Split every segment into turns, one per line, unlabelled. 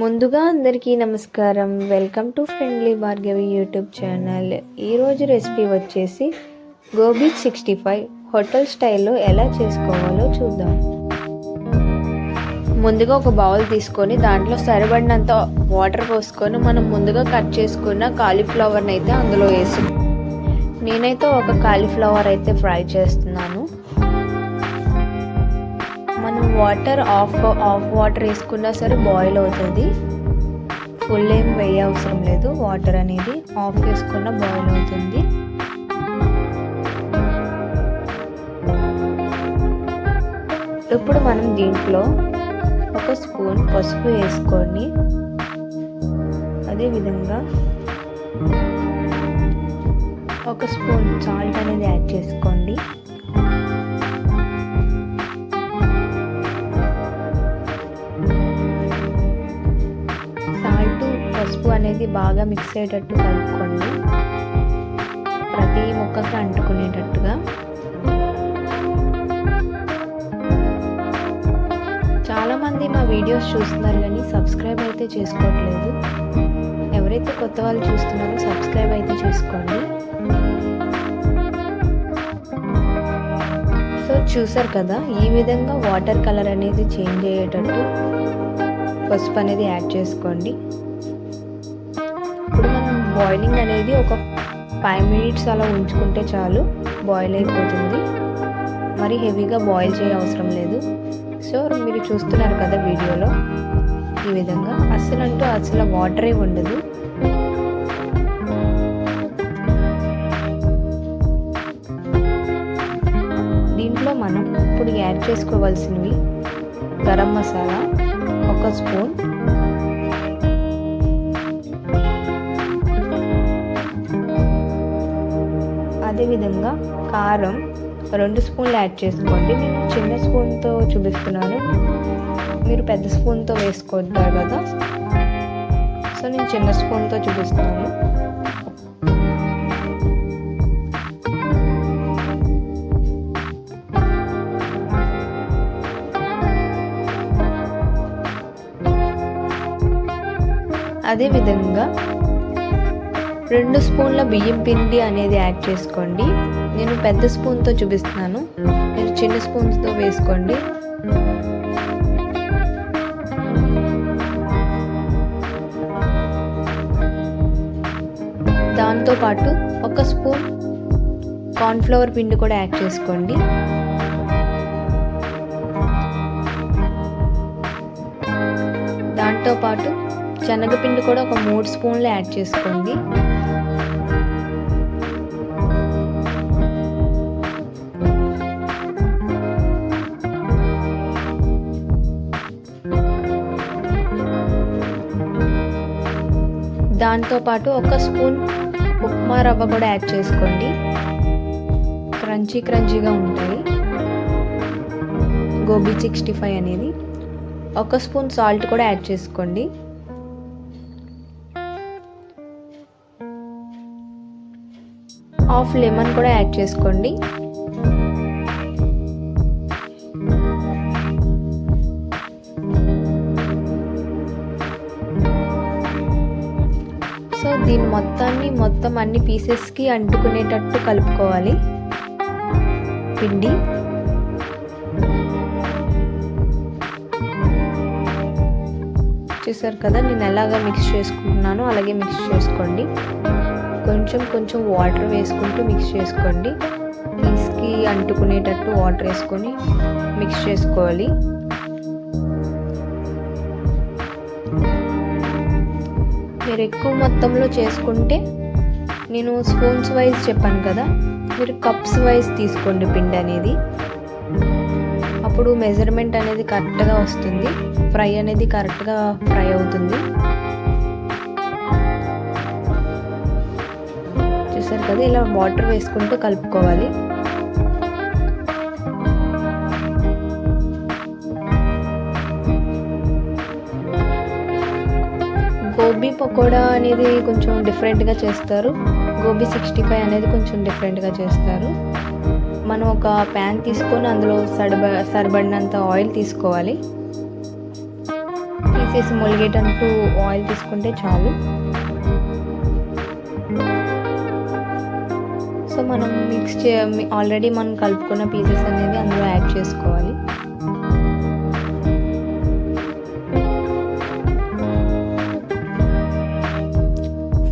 ముందుగా అందరికీ నమస్కారం. Welcome to friendly Bhargavi YouTube channel. ఈరోజు రెసిపీ వచ్చేసి గోబీ 65 హోటల్ స్టైల్లో ఎలా చేసుకోవాలో చూద్దాం. ముందుగా ఒక బౌల్ తీసుకొని దాంట్లో సరిపడినంత వాటర్ పోసుకొని మనం ముందుగా కట్ చేసుకున్న కాలీఫ్లవర్ని అయితే అందులో వేసి, నేనైతే ఒక కాలీఫ్లవర్ అయితే ఫ్రై చేస్తున్నాను. మనం వాటర్ ఆఫ్ వాటర్ వేసుకున్నా సరే బాయిల్ అవుతుంది. ఫుల్ ఏం వేయ అవసరం లేదు, వాటర్ అనేది ఆఫ్ వేసుకున్న బాయిల్ అవుతుంది. ఇప్పుడు మనం దీంట్లో ఒక స్పూన్ పసుపు వేసుకొని అదేవిధంగా ఒక స్పూన్ సాల్ట్ అనేది యాడ్ చేసుకోండి. పసుపు అనేది బాగా మిక్స్ అయ్యేటట్టు కలుపుకోండి, ప్రతి ముక్కకి అంటుకునేటట్టుగా. చాలామంది మా వీడియోస్ చూస్తున్నారు కానీ సబ్స్క్రైబ్ అయితే చేసుకోవట్లేదు. ఎవరైతే కొత్త వాళ్ళు చూస్తున్నారో సబ్స్క్రైబ్ అయితే చేసుకోండి. సో చూసారు కదా, ఈ విధంగా వాటర్ కలర్ అనేది చేంజ్ అయ్యేటట్టు పసుపు అనేది యాడ్ చేసుకోండి. ఇప్పుడు మనం బాయిలింగ్ అనేది ఒక 5 minutes అలా ఉంచుకుంటే చాలు, బాయిల్ అయిపోతుంది. మరి హెవీగా బాయిల్ చేయ అవసరం లేదు. సో మీరు చూస్తున్నారు కదా వీడియోలో, ఈ విధంగా అసలు వాటరే ఉండదు. దీంట్లో మనం ఇప్పుడు యాడ్ చేసుకోవాల్సినవి గరం మసాలా 1 స్పూన్, అదేవిధంగా కారం 2 స్పూన్లు యాడ్ చేసుకోండి. నేను చిన్న స్పూన్తో చూపిస్తున్నాను, మీరు పెద్ద స్పూన్తో వేసుకుంటారు కదా, సో నేను చిన్న స్పూన్తో చూపిస్తున్నాను. అదేవిధంగా 2 స్పూన్ల బియ్యం పిండి అనేది యాడ్ చేసుకోండి. నేను పెద్ద స్పూన్తో చూపిస్తున్నాను, మీరు చిన్న స్పూన్తో వేసుకోండి. దాంతోపాటు 1 స్పూన్ కార్న్ఫ్లవర్ పిండి కూడా యాడ్ చేసుకోండి. దాంతోపాటు శనగపిండి కూడా ఒక 3 స్పూన్లు యాడ్ చేసుకోండి. దాంతోపాటు 1 స్పూన్ ఉప్మా రవ్వ కూడా యాడ్ చేసుకోండి, క్రంచీగా ఉంటాయి గోబీ 65 అనేది. 1 స్పూన్ సాల్ట్ కూడా యాడ్ చేసుకోండి. హాఫ్ లెమన్ కూడా యాడ్ చేసుకోండి. సో దీని మొత్తం అన్ని పీసెస్కి అంటుకునేటట్టు కలుపుకోవాలి పిండి. చూసారు కదా, నేను ఎలాగా మిక్స్ చేసుకుంటున్నానో అలాగే మిక్స్ చేసుకోండి. కొంచెం వాటర్ వేసుకుంటూ మిక్స్ చేసుకోండి. పీస్కి అంటుకునేటట్టు వాటర్ వేసుకొని మిక్స్ చేసుకోవాలి. మీరు ఎక్కువ మొత్తంలో చేసుకుంటే, నేను స్పూన్స్ వైజ్ చెప్పాను కదా, మీరు కప్స్ వైజ్ తీసుకోండి పిండి అనేది. అప్పుడు మెజర్మెంట్ అనేది కరెక్ట్గా వస్తుంది, ఫ్రై అనేది కరెక్ట్గా ఫ్రై అవుతుంది. చూసారు కదా, ఇలా వాటర్ వేసుకుంటూ కలుపుకోవాలి. గోబీ పకోడా అనేది కొంచెం డిఫరెంట్గా చేస్తారు, గోబీ 65 అనేది కొంచెం డిఫరెంట్గా చేస్తారు. మనం ఒక ప్యాన్ తీసుకొని అందులో సరిపడినంత ఆయిల్ తీసుకోవాలి. పీసెస్ ములిగేటట్టు ఆయిల్ తీసుకుంటే చాలు. సో మనం ఆల్రెడీ మనం కలుపుకున్న పీసెస్ అనేది అందులో యాడ్ చేసుకోవాలి.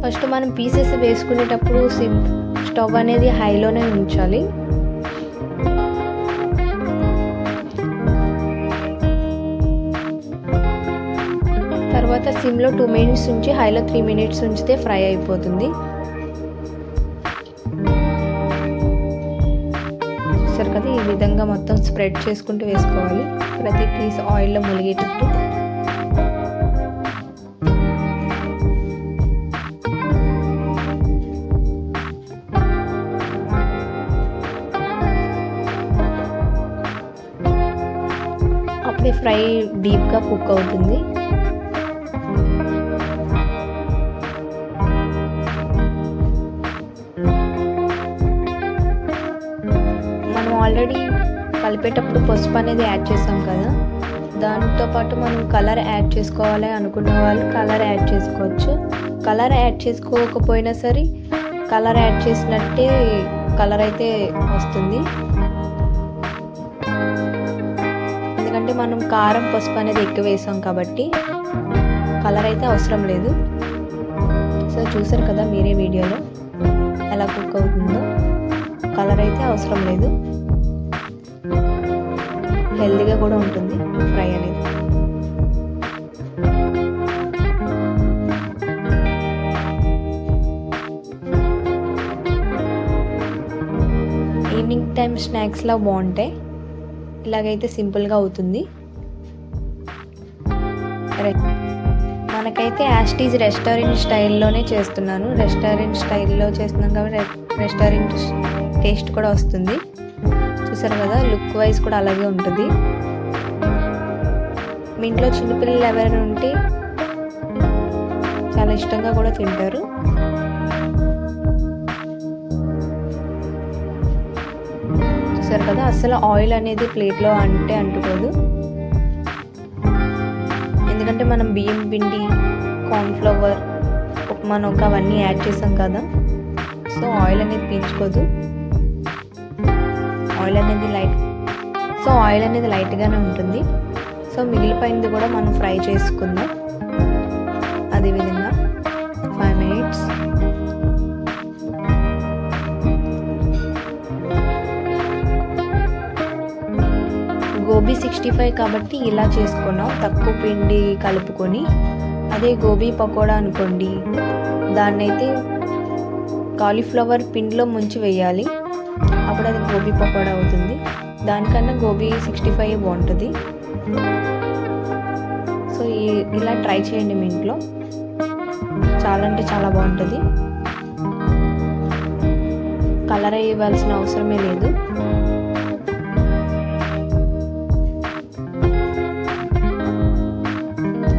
ఫస్ట్ మనం పీసెస్ వేసుకునేటప్పుడు స్టవ్ అనేది హైలోనే ఉంచాలి. తర్వాత సిమ్లో 2 మినిట్స్ ఉంచి హైలో 3 మినిట్స్ ఉంచితే ఫ్రై అయిపోతుంది. చూసారు కదా, ఈ విధంగా మొత్తం స్ప్రెడ్ చేసుకుంటూ వేసుకోవాలి ప్రతి పీస్ ఆయిల్లో ములిగేటట్టు. అప్పుడే ఫ్రై డీప్గా కుక్ అవుతుంది. మనం ఆల్రెడీ కలిపేటప్పుడు పసుపు అనేది యాడ్ చేసాం కదా, దాంతోపాటు మనం కలర్ యాడ్ చేసుకోవాలి అనుకున్న వాళ్ళు కలర్ యాడ్ చేసుకోవచ్చు. కలర్ యాడ్ చేసుకోకపోయినా సరే కలర్ యాడ్ చేసినట్టే కలర్ అయితే వస్తుంది. ఎందుకంటే మనం కారం పసుపు అనేది ఎక్కువ వేసాం కాబట్టి కలర్ అయితే అవసరం లేదు. సో చూసారు కదా మీరే వీడియోలో ఎలా కుక్ అవుతుందో. కలర్ అయితే అవసరం లేదు, హెల్దీగా కూడా ఉంటుంది ఫ్రై అనేది. ఈవినింగ్ టైం స్నాక్స్లో బాగుంటాయి. ఇలాగైతే సింపుల్గా అవుతుంది. మనకైతే యాస్టీజ్ రెస్టారెంట్ స్టైల్లోనే చేస్తున్నాను. రెస్టారెంట్ స్టైల్లో చేస్తున్నాను కాబట్టి రెస్టారెంట్ టేస్ట్ కూడా వస్తుంది. చూసారు కదా, లుక్ వైజ్ కూడా అలాగే ఉంటుంది. మీ ఇంట్లో చిన్నపిల్లలు ఎవరైనా ఉంటే చాలా ఇష్టంగా కూడా తింటారు. చూసారు కదా, అసలు ఆయిల్ అనేది ప్లేట్లో అంటుకోదు. ఎందుకంటే మనం బియ్యం పిండి, కార్న్ఫ్లవర్, ఉప్మా నూక అవన్నీ యాడ్ చేసాం కదా, సో ఆయిల్ అనేది పీల్చుకోదు. ఆయిల్ అనేది లైట్గానే ఉంటుంది. సో మిగిలిపోయింది కూడా మనం ఫ్రై చేసుకుందాం. అదేవిధంగా 5 మినిట్స్. గోబీ 65 కాబట్టి ఇలా చేసుకున్నాం, తక్కువ పిండి కలుపుకొని. అదే గోబీ పకోడా అనుకోండి, దాన్నైతే కాలీఫ్లవర్ పిండిలో ముంచి వేయాలి, అప్పుడు అది గోబీ పకోడా అవుతుంది. దానికన్నా గోబీ 65 బాగుంటుంది. సో ఇలా ట్రై చేయండి మీ ఇంట్లో, చాలా అంటే చాలా బాగుంటుంది. కలర్ ఇవ్వాల్సిన అవసరమే లేదు.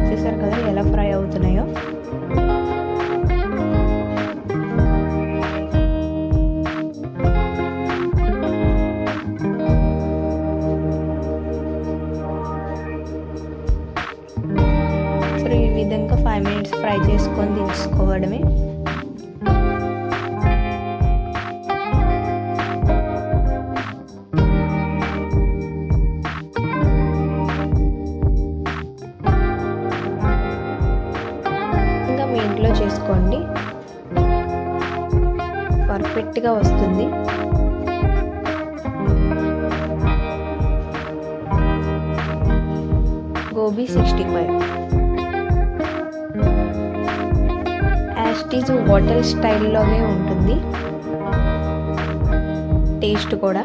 చూసారు కదా ఎలా ఫ్రై అవుతున్నాయో. ఈ విధంగా 5 మినిట్స్ ఫ్రై చేసుకొని తీసుకోవడమే. ఇంకా మీ ఇంట్లో చేసుకోండి, పర్ఫెక్ట్గా వస్తుంది. గోబీ 65 యాస్టీజ్ హోటల్ స్టైల్లోనే ఉంటుంది టేస్ట్ కూడా.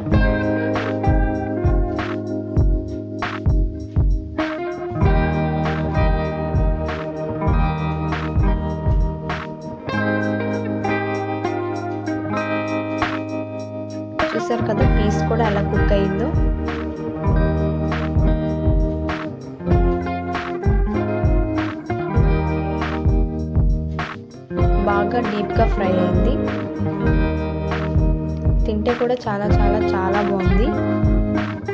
చూసారు కదా పీస్ కూడా ఎలా కుక్ అయిందో. బాగా డీప్గా ఫ్రై అయింది. తింటే కూడా చాలా చాలా చాలా బాగుంది.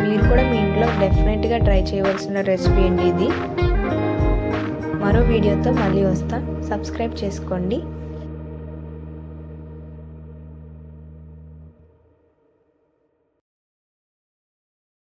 మీరు కూడా మీ ఇంట్లో డెఫినెట్గా ట్రై చేయవలసిన రెసిపీ అండి ఇది. మరో వీడియోతో మళ్ళీ వస్తా. సబ్స్క్రైబ్ చేసుకోండి.